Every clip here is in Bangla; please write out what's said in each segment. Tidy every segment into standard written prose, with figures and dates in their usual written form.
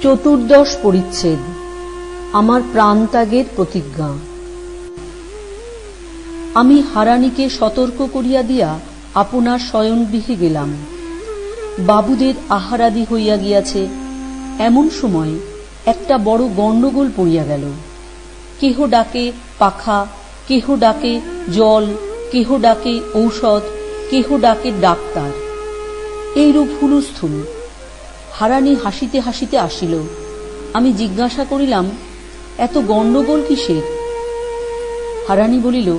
চতুর্দশ পরিচ্ছেদ। আমার প্রাণত্যাগের প্রতিজ্ঞা। আমি হারানীকে সতর্ক করিয়া দিয়া আপনার শয়নগৃহে গেলাম। বাবুদের আহারাদি হইয়া গিয়াছে। এমন সময় একটা বড় গণ্ডগোল পড়িয়া গেল। কেহ ডাকে পাখা, কেহ ডাকে জল, কেহ ডাকে ঔষধ, কেহ ডাকে ডাক্তার। এইরূপ হুলস্থুল। হারানী হাসিতে হাসিতে আসিল। আমি জিজ্ঞাসা করিলাম, এত গণ্ডগোল কিসের? হারানী বলিল,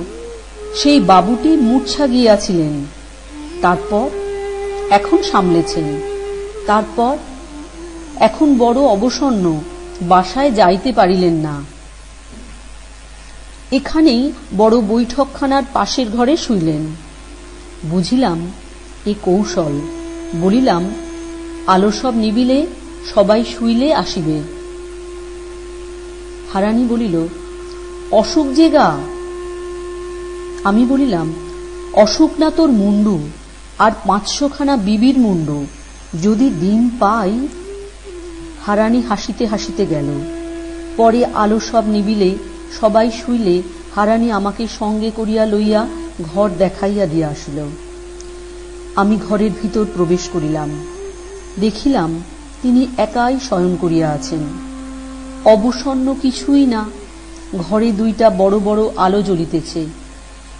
সেই বাবুটি মূর্ছা গিয়াছিলেন, তারপর এখন সামলেছেন, তারপর এখন বড় অবসন্ন, বাসায় যাইতে পারিলেন না। এখানেই বড় বৈঠকখানার পাশের ঘরে শুইলেন। বুঝিলাম এ কৌশল। বলিলাম, আলো সব নিবিলে সবাই শুইলে আসিবে। হারানী বলিল, অসুখ যে গা। আমি বলিলাম, অসুখ না তোর মুন্ডু, আর 500 খানা বিবির মুন্ডু, যদি দিন পাই। হারানী হাসিতে হাসিতে গেল। পরে আলো সব নিবিলে সবাই শুইলে হারানী আমাকে সঙ্গে করিয়া লইয়া ঘর দেখাইয়া দিয়া আসিল। আমি ঘরের ভিতর প্রবেশ করিলাম। দেখিলাম তিনি একাই শয়ন করিয়া আছেন। অবসন্ন কিছুই না। ঘরে 2টা বড় বড় আলো জ্বলিতেছে।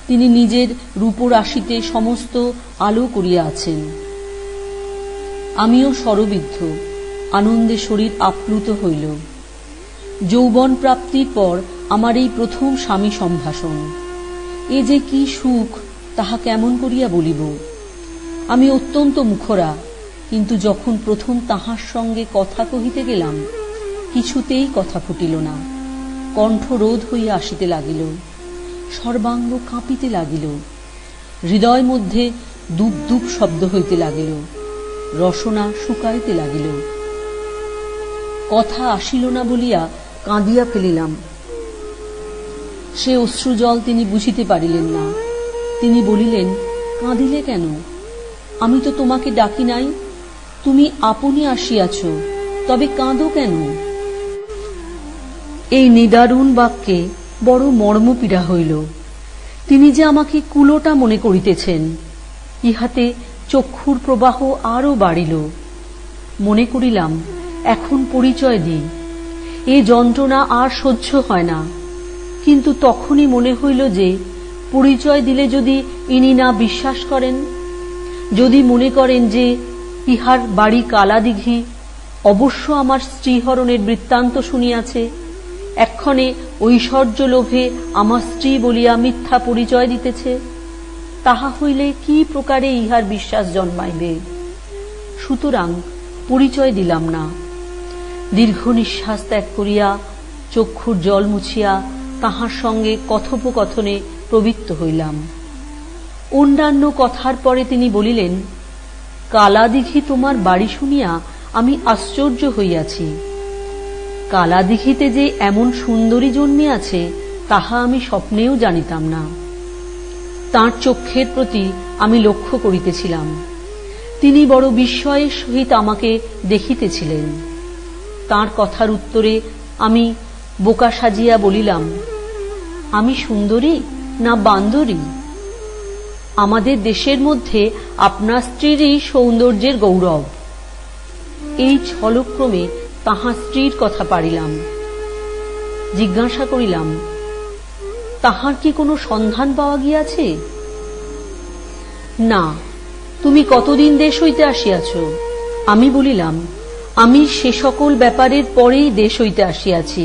তিনি নিজের রূপরাশিতে সমস্ত আলো করিয়া আছেন। আমিও শরবিদ্ধ, আনন্দে শরীর আপ্লুত হইল। যৌবন প্রাপ্তির পর আমার এই প্রথম স্বামী সম্ভাষণ। এ যে কি সুখ, তাহা কেমন করিয়া বলিব। আমি অত্যন্ত মুখরা, কিন্তু যখন প্রথম তাহার সঙ্গে কথা কহিতে গেলাম, কিছুতেই কথা ফুটিল না। কণ্ঠ রোধ হইয়া আসিতে লাগিল, সর্বাঙ্গ কাঁপিতে লাগিল, হৃদয় মধ্যে দুপ দুপ শব্দ হইতে লাগিল, রসনা শুকাইতে লাগিল। কথা আসিল না বলিয়া কাঁদিয়া ফেলিলাম। সে অশ্রুজল তিনি বুঝিতে পারিলেন না। তিনি বলিলেন, কাঁদিলে কেন? আমি তো তোমাকে ডাকি নাই, তুমি আপনি আসিয়াছ, তবে কাঁদো কেন? এই নিদারুণ বাক্যে বড় মর্মপীড়া হইল। তিনি যে আমাকে কুলোটা মনে করিতেছেন, ইহাতে চক্ষুর প্রবাহ আরও বাড়িল। মনে করিলাম, এখন পরিচয় দিই। এ যন্ত্রণা আর সহ্য হয় না। কিন্তু তখনই মনে হইল যে পরিচয় দিলে যদি ইনি না বিশ্বাস করেন, যদি মনে করেন যে ইহার বাড়ি কালাদিঘি, অবশ্য আমার স্ত্রীহরণের বৃত্তান্ত শুনিয়াছে, এক্ষণে ঐশ্বর্য লোভে আমার স্ত্রী বলিয়া মিথ্যা পরিচয় দিতেছে, তাহা হইলে কি প্রকারে ইহার বিশ্বাস জন্মাইবে? সুতরাং পরিচয় দিলাম না। দীর্ঘ নিঃশ্বাস ত্যাগ করিয়া চক্ষুর জল মুছিয়া তাহার সঙ্গে কথোপকথনে প্রবৃত্ত হইলাম। অন্যান্য কথার পরে তিনি বলিলেন, কালাদিঘি তোমার বাড়ি শুনিয়া আমি আশ্চর্য হইয়াছি। কালাদিঘিতে যে এমন সুন্দরী জন্মিয়াছে, তাহা আমি স্বপ্নেও জানিতাম না। তাঁর চক্ষের প্রতি আমি লক্ষ্য করিতেছিলাম। তিনি বড় বিস্ময়ের সহিত আমাকে দেখিতেছিলেন। তাঁর কথার উত্তরে আমি বোকা সাজিয়া বলিলাম, আমি সুন্দরী না বান্দরী? আমাদের দেশের মধ্যে আপনার স্ত্রীরই সৌন্দর্যের গৌরব। এই ছলক্রমে তাহার স্ত্রীর কথা পারিলাম। জিজ্ঞাসা করিলাম, তাহার কি কোনো সন্ধান পাওয়া গিয়াছে? না। তুমি কতদিন দেশ হইতে আসিয়াছ? আমি বলিলাম, আমি সে সকল ব্যাপারের পরেই দেশ হইতে আসিয়াছি।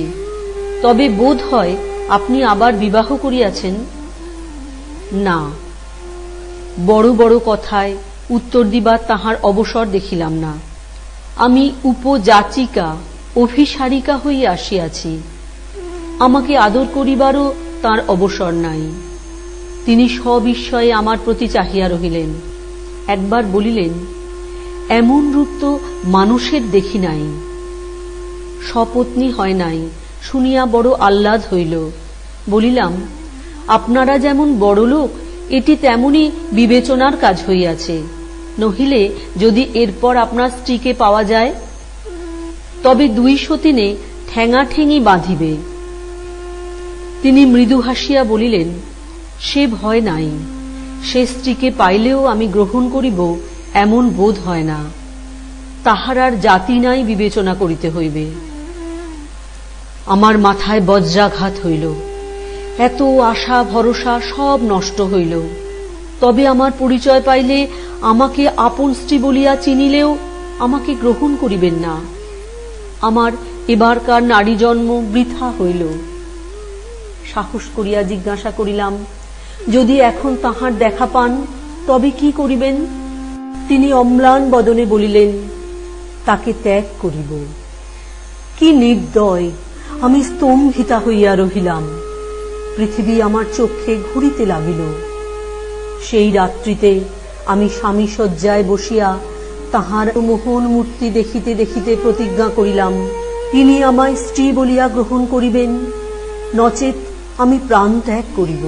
তবে বোধ হয় আপনি আবার বিবাহ করিয়াছেন। না। বড় বড় কথায় উত্তর দিবার তাহার অবসর দেখিলাম না। আমি উপযাচিকা, অভিসারিকা হইয়া আসিয়াছি। আমাকে আদর করিবারও তাঁর অবসর নাই। তিনি সবিস্ময়ে আমার প্রতি চাহিয়া রহিলেন। একবার বলিলেন, এমন রূপ তো মানুষের দেখি নাই। সপত্নী হয় নাই শুনিয়া বড় আহ্লাদ হইল। বলিলাম, আপনারা যেমন বড়লোক, এটি তেমনি বিবেচনার কাজ হইয়াছে। নহিলে যদি এরপর আপনার স্ত্রীকে পাওয়া যায়। তবে 2 সতিনে ঠেঙাঠেঙি বাঁধিবে। তিনি মৃদু হাসিয়া বলিলেন, সে ভয় নাই, সে স্ত্রীকে পাইলেও আমি গ্রহণ করিব এমন বোধ হয় না। তাহার আর জাতি নাই বিবেচনা করিতে হইবে। আমার মাথায় বজ্রাঘাত হইল, এত আশা ভরসা সব নষ্ট হইল। তবে আমার পরিচয় পাইলে আমাকে আপন স্ত্রী বলিয়া চিনিলেও আমাকে গ্রহণ করিবেন না। আমার এবারকার নারী জন্ম বৃথা হইল। সাহস করিয়া জিজ্ঞাসা করিলাম, যদি এখন তাহার দেখা পান তবে কি করিবেন? তিনি অম্লান বদনে বলিলেন, তাকে ত্যাগ করিব। কি নির্দয়! আমি স্তম্ভিতা হইয়া রহিলাম। পৃথিবী আমার চক্ষে ঘুরিতে লাগিল। সেই রাত্রিতে আমি স্বামী শয্যায় বসিয়া তাহার মোহন মূর্তি দেখিতে দেখিতে প্রতিজ্ঞা করিলাম, তিনি আমায় স্ত্রী বলিয়া গ্রহণ করিবেন, নচেৎ আমি প্রাণ ত্যাগ করিব।